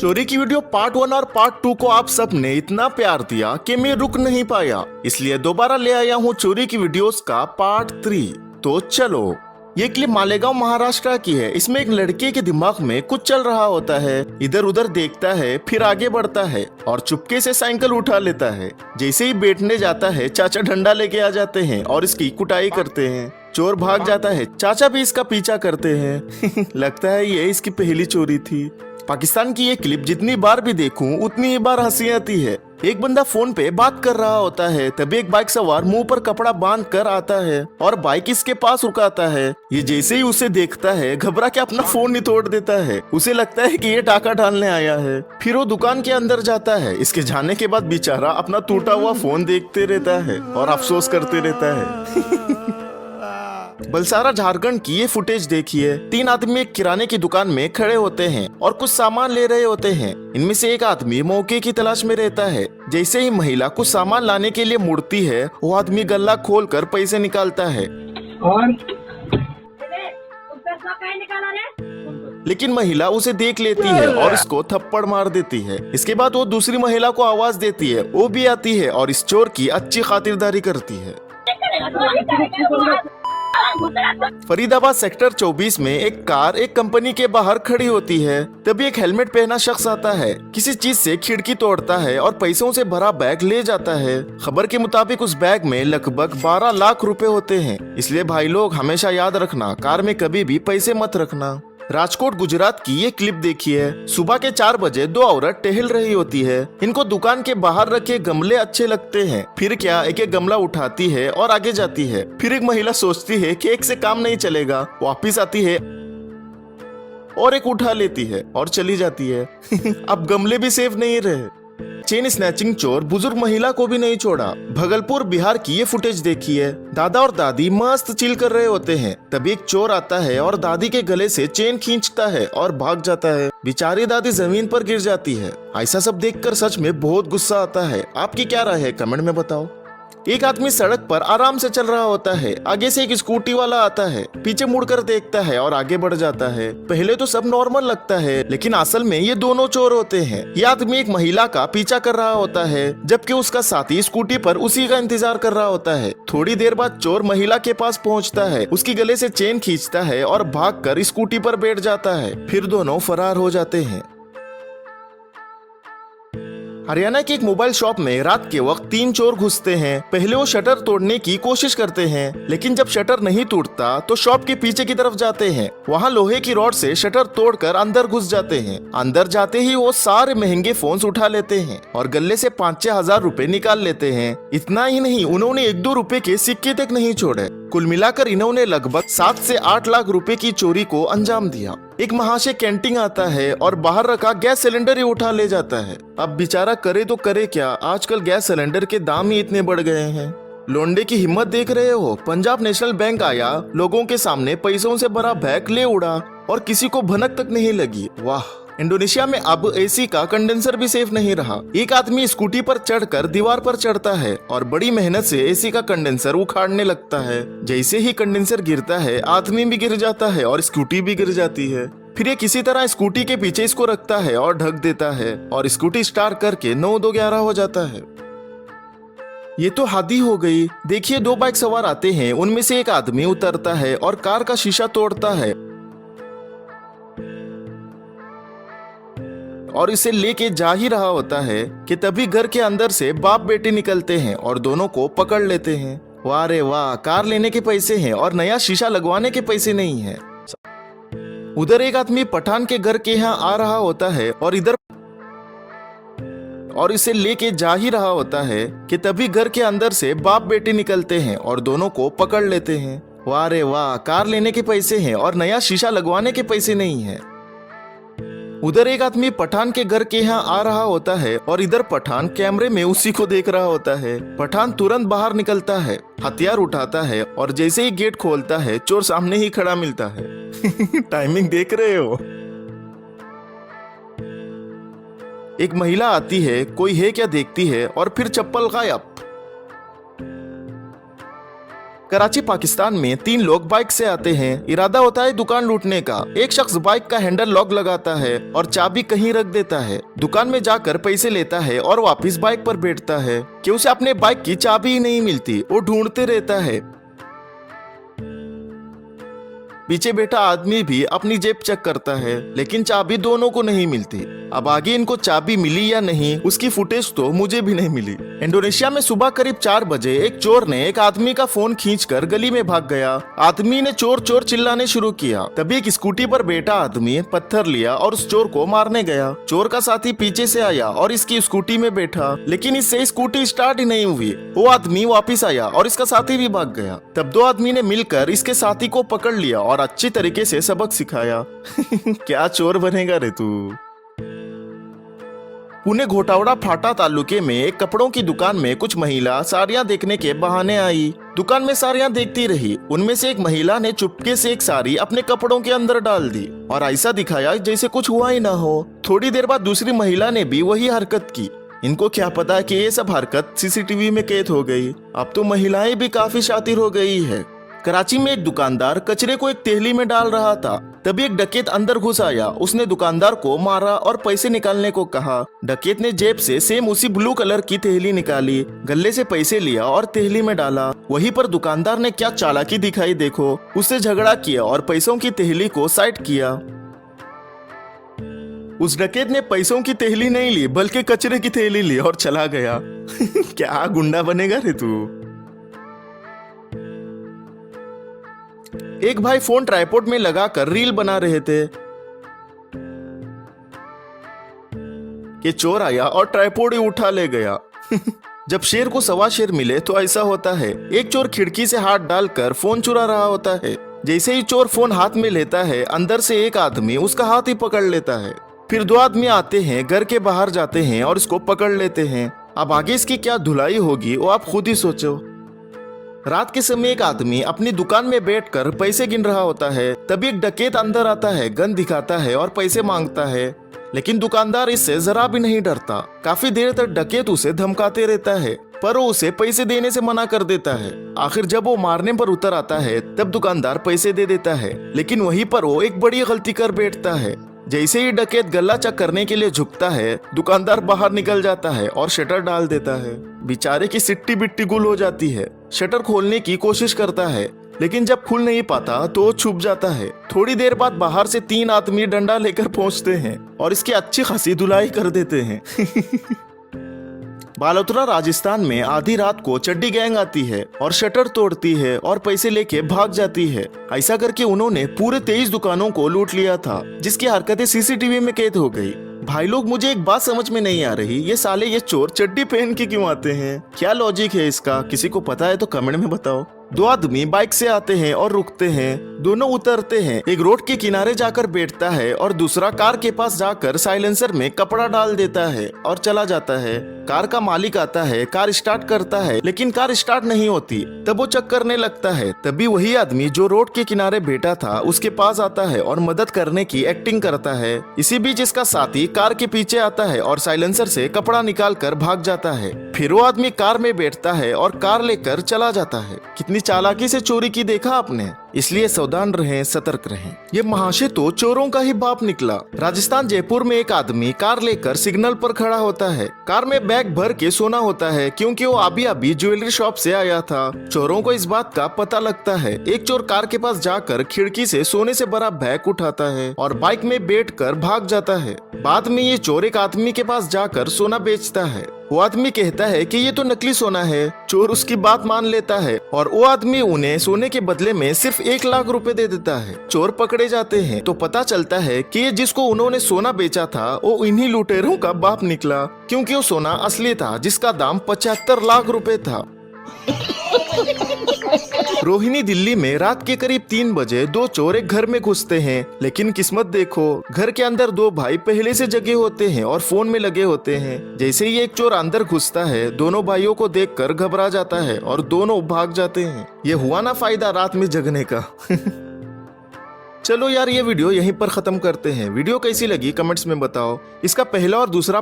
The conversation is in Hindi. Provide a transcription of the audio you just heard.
चोरी की वीडियो पार्ट 1 और पार्ट 2 को आप सब ने इतना प्यार दिया कि मैं रुक नहीं पाया, इसलिए दोबारा ले आया हूँ चोरी की वीडियोस का पार्ट 3। तो चलो, ये क्लिप मालेगांव महाराष्ट्र की है। इसमें एक लड़के के दिमाग में कुछ चल रहा होता है, इधर उधर देखता है, फिर आगे बढ़ता है और चुपके से साइकिल उठा लेता है। जैसे ही बैठने जाता है, चाचा डंडा लेके आ जाते हैं और इसकी कुटाई करते हैं। चोर भाग जाता है, चाचा भी इसका पीछा करते हैं। लगता है ये इसकी पहली चोरी थी। पाकिस्तान की ये क्लिप जितनी बार भी देखूं उतनी ही बार हंसी आती है। एक बंदा फोन पे बात कर रहा होता है, तभी एक बाइक सवार मुंह पर कपड़ा बांध कर आता है और बाइक इसके पास रुकाता है। ये जैसे ही उसे देखता है, घबरा के अपना फोन ही तोड़ देता है। उसे लगता है कि ये डाका डालने आया है। फिर वो दुकान के अंदर जाता है। इसके जाने के बाद बेचारा अपना टूटा हुआ फोन देखते रहता है और अफसोस करते रहता है। बलसारा झारखंड की ये फुटेज देखिए। 3 आदमी एक किराने की दुकान में खड़े होते हैं और कुछ सामान ले रहे होते हैं। इनमें से एक आदमी मौके की तलाश में रहता है। जैसे ही महिला कुछ सामान लाने के लिए मुड़ती है, वो आदमी गल्ला खोलकर पैसे निकालता है और लेकिन महिला उसे देख लेती है और इसको थप्पड़ मार देती है। इसके बाद वो दूसरी महिला को आवाज देती है, वो भी आती है और इस चोर की अच्छी खातिरदारी करती है। फरीदाबाद सेक्टर 24 में एक कार एक कंपनी के बाहर खड़ी होती है। तभी एक हेलमेट पहना शख्स आता है, किसी चीज से खिड़की तोड़ता है और पैसों से भरा बैग ले जाता है। खबर के मुताबिक उस बैग में लगभग 12 लाख रुपए होते हैं। इसलिए भाई लोग हमेशा याद रखना, कार में कभी भी पैसे मत रखना। राजकोट गुजरात की ये क्लिप देखिए। सुबह के 4 बजे 2 औरत टहल रही होती है। इनको दुकान के बाहर रखे गमले अच्छे लगते हैं। फिर क्या, एक एक गमला उठाती है और आगे जाती है। फिर एक महिला सोचती है कि एक से काम नहीं चलेगा, वापिस आती है और एक उठा लेती है और चली जाती है। अब गमले भी सेफ नहीं रहे। चेन स्नैचिंग चोर बुजुर्ग महिला को भी नहीं छोड़ा। भगलपुर बिहार की ये फुटेज देखिए। दादा और दादी मस्त चिल कर रहे होते हैं। तभी एक चोर आता है और दादी के गले से चेन खींचता है और भाग जाता है। बेचारी दादी जमीन पर गिर जाती है। ऐसा सब देखकर सच में बहुत गुस्सा आता है। आपकी क्या राय है, कमेंट में बताओ। एक आदमी सड़क पर आराम से चल रहा होता है। आगे से एक स्कूटी वाला आता है, पीछे मुड़कर देखता है और आगे बढ़ जाता है। पहले तो सब नॉर्मल लगता है, लेकिन असल में ये दोनों चोर होते हैं। ये आदमी एक महिला का पीछा कर रहा होता है, जबकि उसका साथी स्कूटी पर उसी का इंतजार कर रहा होता है। थोड़ी देर बाद चोर महिला के पास पहुंचता है, उसकी गले से चेन खींचता है और भागकर स्कूटी पर बैठ जाता है। फिर दोनों फरार हो जाते हैं। हरियाणा की एक मोबाइल शॉप में रात के वक्त 3 चोर घुसते हैं। पहले वो शटर तोड़ने की कोशिश करते हैं, लेकिन जब शटर नहीं टूटता तो शॉप के पीछे की तरफ जाते हैं। वहाँ लोहे की रॉड से शटर तोड़कर अंदर घुस जाते हैं। अंदर जाते ही वो सारे महंगे फोन्स उठा लेते हैं और गले से 5-6 हजार रुपए निकाल लेते हैं। इतना ही नहीं, उन्होंने 1-2 रुपए के सिक्के तक नहीं छोड़े। कुल मिलाकर इन्होंने लगभग 7 से 8 लाख रुपए की चोरी को अंजाम दिया। एक महाशय कैंटीन आता है और बाहर रखा गैस सिलेंडर ही उठा ले जाता है। अब बेचारा करे तो करे क्या, आजकल गैस सिलेंडर के दाम ही इतने बढ़ गए हैं। लोंडे की हिम्मत देख रहे हो। पंजाब नेशनल बैंक आया, लोगों के सामने पैसों से भरा बैग ले उड़ा और किसी को भनक तक नहीं लगी। वाह। इंडोनेशिया में अब एसी का कंडेंसर भी सेफ नहीं रहा। एक आदमी स्कूटी पर चढ़कर दीवार पर चढ़ता है और बड़ी मेहनत से एसी का कंडेंसर उखाड़ने लगता है। जैसे ही कंडेंसर गिरता है, आदमी भी गिर जाता है और स्कूटी भी गिर जाती है। फिर ये किसी तरह स्कूटी के पीछे इसको रखता है और ढक देता है और स्कूटी स्टार्ट करके 9-2-11 हो जाता है। ये तो हद हो गई। देखिए, 2 बाइक सवार आते हैं। उनमें से एक आदमी उतरता है और कार का शीशा तोड़ता है और इसे लेके जा ही रहा होता है कि तभी घर के अंदर से बाप बेटे निकलते हैं और दोनों को पकड़ लेते हैं। वाह रे वाह, कार लेने के पैसे हैं और नया शीशा लगवाने के पैसे नहीं हैं। उधर एक आदमी पठान के घर के यहाँ आ रहा होता है और इसे लेके जा ही रहा होता है कि तभी घर के अंदर से बाप बेटे निकलते हैं और दोनों को पकड़ लेते हैं। वाह रे वाह, कार लेने के पैसे हैं और नया शीशा लगवाने के पैसे नहीं हैं। उधर एक आदमी पठान के घर के यहाँ आ रहा होता है और इधर पठान कैमरे में उसी को देख रहा होता है। पठान तुरंत बाहर निकलता है, हथियार उठाता है और जैसे ही गेट खोलता है, चोर सामने ही खड़ा मिलता है। टाइमिंग देख रहे हो। एक महिला आती है, कोई है क्या देखती है और फिर चप्पल गायब। कराची पाकिस्तान में 3 लोग बाइक से आते हैं। इरादा होता है दुकान लूटने का। एक शख्स बाइक का हैंडल लॉक लगाता है और चाबी कहीं रख देता है। दुकान में जाकर पैसे लेता है और वापस बाइक पर बैठता है कि उसे अपने बाइक की चाबी ही नहीं मिलती। वो ढूंढते रहता है। पीछे बैठा आदमी भी अपनी जेब चेक करता है, लेकिन चाबी दोनों को नहीं मिलती। अब आगे इनको चाबी मिली या नहीं, उसकी फुटेज तो मुझे भी नहीं मिली। इंडोनेशिया में सुबह करीब 4 बजे एक चोर ने एक आदमी का फोन खींचकर गली में भाग गया। आदमी ने चोर चोर चिल्लाने शुरू किया। तभी एक स्कूटी पर बैठा आदमी पत्थर लिया और उस चोर को मारने गया। चोर का साथी पीछे से आया और इसकी स्कूटी में बैठा, लेकिन इससे स्कूटी स्टार्ट ही नहीं हुई। वो आदमी वापिस आया और इसका साथी भी भाग गया। तब 2 आदमी ने मिलकर इसके साथी को पकड़ लिया और अच्छी तरीके से सबक सिखाया। क्या चोर बनेगा रे तू। पुणे घोटावड़ा फाटा तालुके में एक कपड़ों की दुकान में कुछ महिला साड़ियां देखने के बहाने आई। दुकान में साड़ियां देखती रही। उनमें से एक महिला ने चुपके से एक साड़ी अपने कपड़ों के अंदर डाल दी और ऐसा दिखाया जैसे कुछ हुआ ही ना हो। थोड़ी देर बाद दूसरी महिला ने भी वही हरकत की। इनको क्या पता कि ये सब हरकत सीसीटीवी में कैद हो गई। अब तो महिलाएं भी काफी शातिर हो गई है। कराची में एक दुकानदार कचरे को एक थैली में डाल रहा था। तभी एक डकैत अंदर घुस आया। उसने दुकानदार को मारा और पैसे निकालने को कहा। डकैत ने जेब से सेम उसी ब्लू कलर की थैली निकाली, गले से पैसे लिया और थैली में डाला। वहीं पर दुकानदार ने क्या चालाकी दिखाई देखो। उससे झगड़ा किया और पैसों की थैली को साइड किया। उस डकैत ने पैसों की थैली नहीं ली, बल्कि कचरे की थैली ली और चला गया। क्या गुंडा बनेगा रे तू। एक भाई फोन ट्राइपॉड में लगाकर रील बना रहे थे कि चोर आया और ट्राइपॉड ही उठा ले गया। जब शेर को सवा शेर मिले तो ऐसा होता है। एक चोर खिड़की से हाथ डालकर फोन चुरा रहा होता है। जैसे ही चोर फोन हाथ में लेता है, अंदर से एक आदमी उसका हाथ ही पकड़ लेता है। फिर 2 आदमी आते हैं, घर के बाहर जाते हैं और इसको पकड़ लेते हैं। अब आगे इसकी क्या धुलाई होगी वो आप खुद ही सोचो। रात के समय एक आदमी अपनी दुकान में बैठकर पैसे गिन रहा होता है। तभी एक डकैत अंदर आता है, गन दिखाता है और पैसे मांगता है, लेकिन दुकानदार इससे जरा भी नहीं डरता। काफी देर तक डकैत उसे धमकाते रहता है, पर वो उसे पैसे देने से मना कर देता है। आखिर जब वो मारने पर उतर आता है, तब दुकानदार पैसे दे देता है, लेकिन वहीं पर वो एक बड़ी गलती कर बैठता है। जैसे ही डकैत गल्ला चेक करने के लिए झुकता है, दुकानदार बाहर निकल जाता है और शटर डाल देता है। बेचारे की सिट्टी बिट्टी गुल हो जाती है। शटर खोलने की कोशिश करता है, लेकिन जब खुल नहीं पाता तो वो छुप जाता है। थोड़ी देर बाद बाहर से 3 आदमी डंडा लेकर पहुंचते हैं और इसकी अच्छी खासी धुलाई कर देते हैं। बालोतरा राजस्थान में आधी रात को चड्डी गैंग आती है और शटर तोड़ती है और पैसे लेके भाग जाती है। ऐसा करके उन्होंने पूरे 23 दुकानों को लूट लिया था, जिसकी हरकतें सीसीटीवी में कैद हो गई। भाई लोग, मुझे एक बात समझ में नहीं आ रही, ये साले ये चोर चड्डी पहन के क्यों आते हैं? क्या लॉजिक है इसका? किसी को पता है तो कमेंट में बताओ। 2 आदमी बाइक से आते हैं और रुकते हैं। दोनों उतरते हैं। एक रोड के किनारे जाकर बैठता है और दूसरा कार के पास जाकर साइलेंसर में कपड़ा डाल देता है और चला जाता है। कार का मालिक आता है, कार स्टार्ट करता है, लेकिन कार स्टार्ट नहीं होती। तब वो चेक करने लगता है। तभी वही आदमी जो रोड के किनारे बैठा था उसके पास आता है और मदद करने की एक्टिंग करता है। इसी बीच इसका साथी कार के पीछे आता है और साइलेंसर से कपड़ा निकाल कर भाग जाता है। फिर वो आदमी कार में बैठता है और कार लेकर चला जाता है। कितनी चालाकी से चोरी की देखा आपने। इसलिए सावधान रहें, सतर्क रहें। ये महाशय तो चोरों का ही बाप निकला। राजस्थान जयपुर में एक आदमी कार लेकर सिग्नल पर खड़ा होता है। कार में बैग भर के सोना होता है, क्योंकि वो अभी ज्वेलरी शॉप से आया था। चोरों को इस बात का पता लगता है। एक चोर कार के पास जाकर खिड़की से सोने से भरा बैग उठाता है और बाइक में बैठकर भाग जाता है। बाद में ये चोर एक आदमी के पास जाकर सोना बेचता है। वो आदमी कहता है कि ये तो नकली सोना है। चोर उसकी बात मान लेता है और वो आदमी उन्हें सोने के बदले में सिर्फ 1 लाख रुपए दे देता है। चोर पकड़े जाते हैं तो पता चलता है कि ये जिसको उन्होंने सोना बेचा था वो इन्हीं लुटेरों का बाप निकला, क्योंकि वो सोना असली था जिसका दाम 75 लाख रुपए था। रोहिणी दिल्ली में रात के करीब 3 बजे 2 चोर एक घर में घुसते हैं, लेकिन किस्मत देखो, घर के अंदर 2 भाई पहले से जगे होते हैं और फोन में लगे होते हैं। जैसे ही एक चोर अंदर घुसता है, दोनों भाइयों को देखकर घबरा जाता है और दोनों भाग जाते हैं। ये हुआ ना फायदा रात में जगने का। चलो यार, ये वीडियो यहीं पर खत्म करते हैं। वीडियो कैसी लगी कमेंट्स में बताओ। इसका पहला और दूसरा